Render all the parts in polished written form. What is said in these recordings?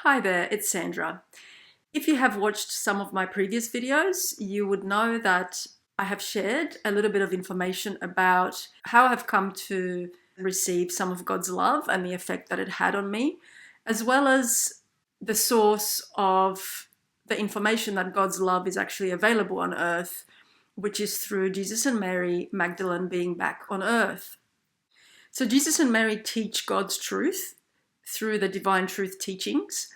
Hi there, it's Sandra. If you have watched some of my previous videos, you would know that I have shared a little bit of information about how I've come to receive some of God's love and the effect that it had on me, as well as the source of the information that God's love is actually available on earth, which is through Jesus and Mary Magdalene being back on earth. So Jesus and Mary teach God's truth through the divine truth teachings,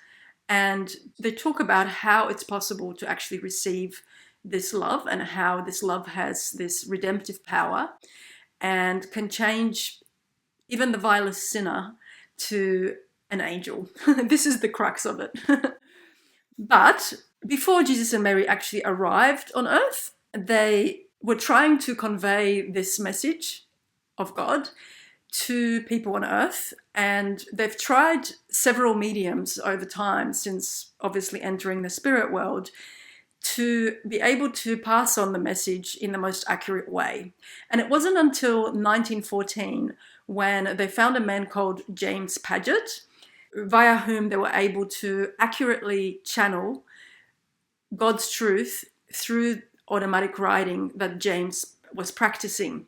and they talk about how it's possible to actually receive this love and how this love has this redemptive power and can change even the vilest sinner to an angel. This is the crux of it. But before Jesus and Mary actually arrived on earth, they were trying to convey this message of God to people on earth, and they've tried several mediums over time since obviously entering the spirit world to be able to pass on the message in the most accurate way. And it wasn't until 1914 when they found a man called James Padgett, via whom they were able to accurately channel God's truth through automatic writing that James was practicing.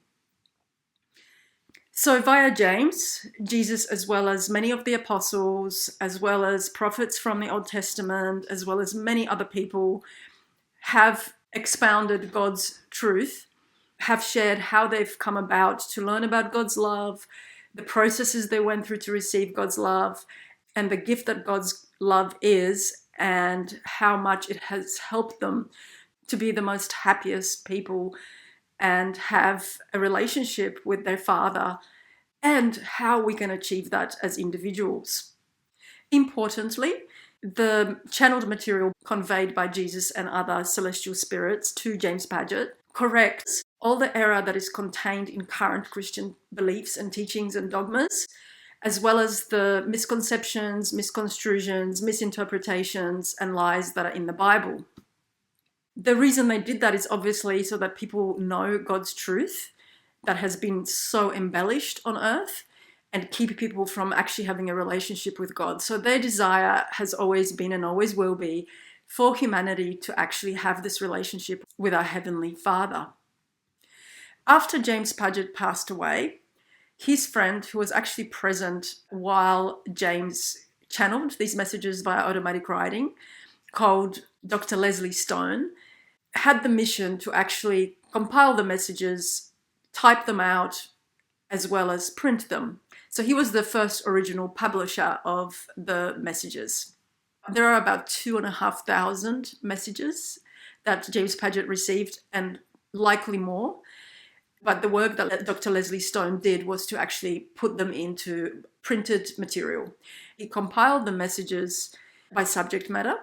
So via James, Jesus, as well as many of the apostles, as well as prophets from the Old Testament, as well as many other people, have expounded God's truth, have shared how they've come about to learn about God's love, the processes they went through to receive God's love, and the gift that God's love is, and how much it has helped them to be the most happiest people and have a relationship with their Father, and how we can achieve that as individuals. Importantly, the channeled material conveyed by Jesus and other celestial spirits to James Padgett corrects all the error that is contained in current Christian beliefs and teachings and dogmas, as well as the misconceptions, misconstrusions, misinterpretations, and lies that are in the Bible. The reason they did that is obviously so that people know God's truth that has been so embellished on earth and keep people from actually having a relationship with God. So their desire has always been and always will be for humanity to actually have this relationship with our Heavenly Father. After James Padgett passed away, his friend, who was actually present while James channeled these messages via automatic writing, called Dr. Leslie Stone, had the mission to actually compile the messages, type them out, as well as print them. So he was the first original publisher of the messages. There are about 2,500 messages that James Padgett received, and likely more. But the work that Dr. Leslie Stone did was to actually put them into printed material. He compiled the messages by subject matter,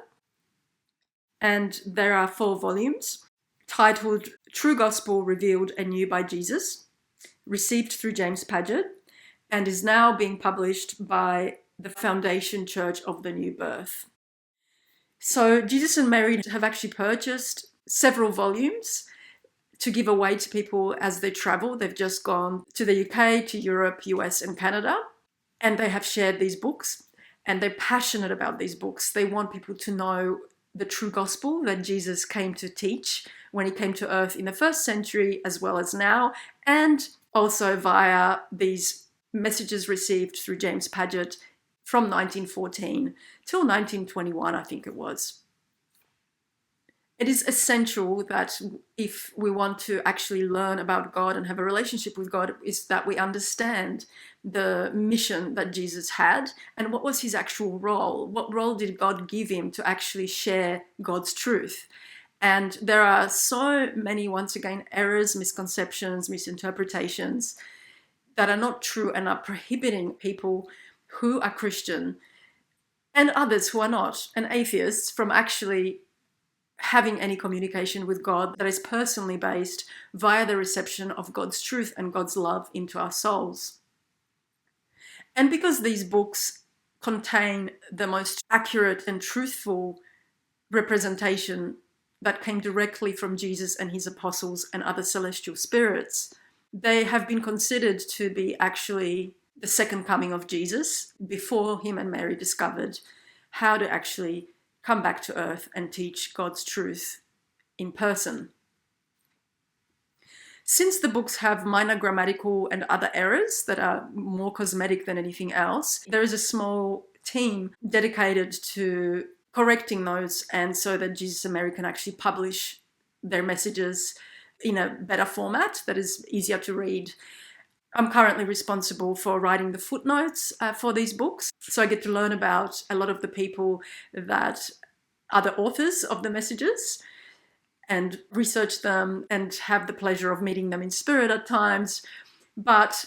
and there are 4 volumes titled True Gospel Revealed Anew by Jesus, received through James Padgett, and is now being published by the Foundation Church of the New Birth. So Jesus and Mary have actually purchased several volumes to give away to people as they travel. They've just gone to the UK, to Europe, US, and Canada, and they have shared these books, and they're passionate about these books. They want people to know the true gospel that Jesus came to teach when he came to earth in the first century as well as now, and also via these messages received through James Padgett from 1914 till 1921, I think it was. It is essential that if we want to actually learn about God and have a relationship with God, is that we understand the mission that Jesus had and what was his actual role. What role did God give him to actually share God's truth? And there are so many, once again, errors, misconceptions, misinterpretations that are not true and are prohibiting people who are Christian and others who are not, and atheists, from actually having any communication with God that is personally based via the reception of God's truth and God's love into our souls. And because these books contain the most accurate and truthful representation that came directly from Jesus and his apostles and other celestial spirits, they have been considered to be actually the second coming of Jesus before him and Mary discovered how to actually come back to earth and teach God's truth in person. Since the books have minor grammatical and other errors that are more cosmetic than anything else, there is a small team dedicated to correcting those, and so that Jesus and Mary can actually publish their messages in a better format that is easier to read. I'm currently responsible for writing the footnotes for these books, so I get to learn about a lot of the people that are the authors of the messages and research them and have the pleasure of meeting them in spirit at times. But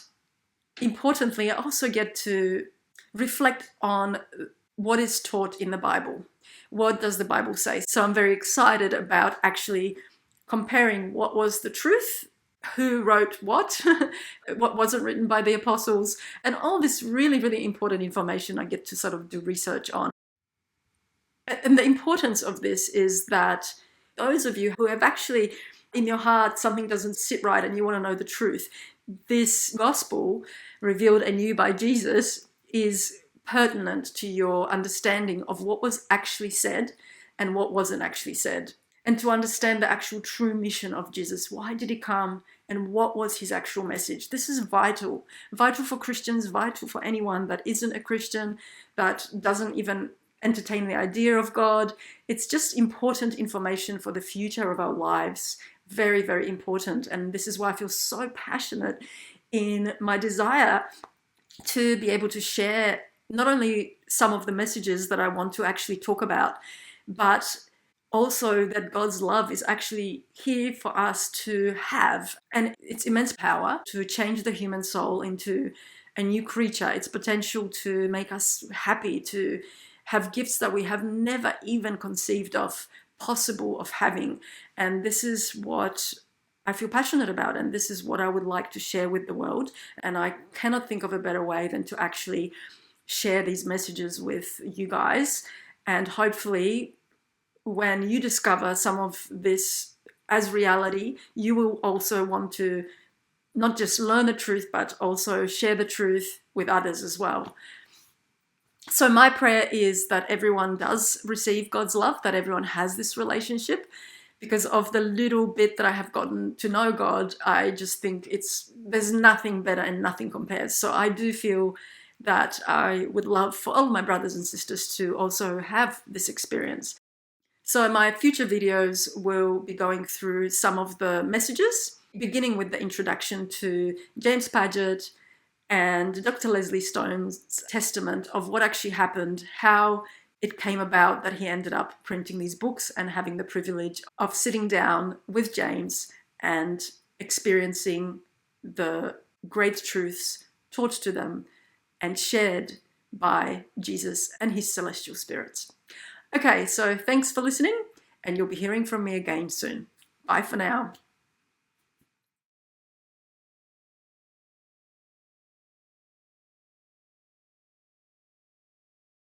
importantly, I also get to reflect on what is taught in the Bible. What does the Bible say? So I'm very excited about actually comparing what was the truth, who wrote what wasn't written by the apostles, and all this really, really important information I get to sort of do research on. And the importance of this is that those of you who have actually, in your heart, something doesn't sit right and you want to know the truth, this gospel revealed anew by Jesus is pertinent to your understanding of what was actually said and what wasn't actually said. And to understand the actual true mission of Jesus. Why did he come and what was his actual message? This is vital. Vital for Christians, vital for anyone that isn't a Christian, that doesn't even entertain the idea of God. It's just important information for the future of our lives. Very, very important. And this is why I feel so passionate in my desire to be able to share not only some of the messages that I want to actually talk about, but also that God's love is actually here for us to have. And its immense power to change the human soul into a new creature. Its potential to make us happy, to have gifts that we have never even conceived of possible of having. And this is what I feel passionate about, and this is what I would like to share with the world. And I cannot think of a better way than to actually share these messages with you guys. And hopefully, when you discover some of this as reality, you will also want to not just learn the truth, but also share the truth with others as well. So my prayer is that everyone does receive God's love, that everyone has this relationship. Because of the little bit that I have gotten to know God, I just think there's nothing better and nothing compares. So I do feel that I would love for all my brothers and sisters to also have this experience. So my future videos will be going through some of the messages, beginning with the introduction to James Padgett and Dr. Leslie Stone's testament of what actually happened, how it came about that he ended up printing these books and having the privilege of sitting down with James and experiencing the great truths taught to them and shared by Jesus and his celestial spirits. Okay, so thanks for listening, and you'll be hearing from me again soon. Bye for now.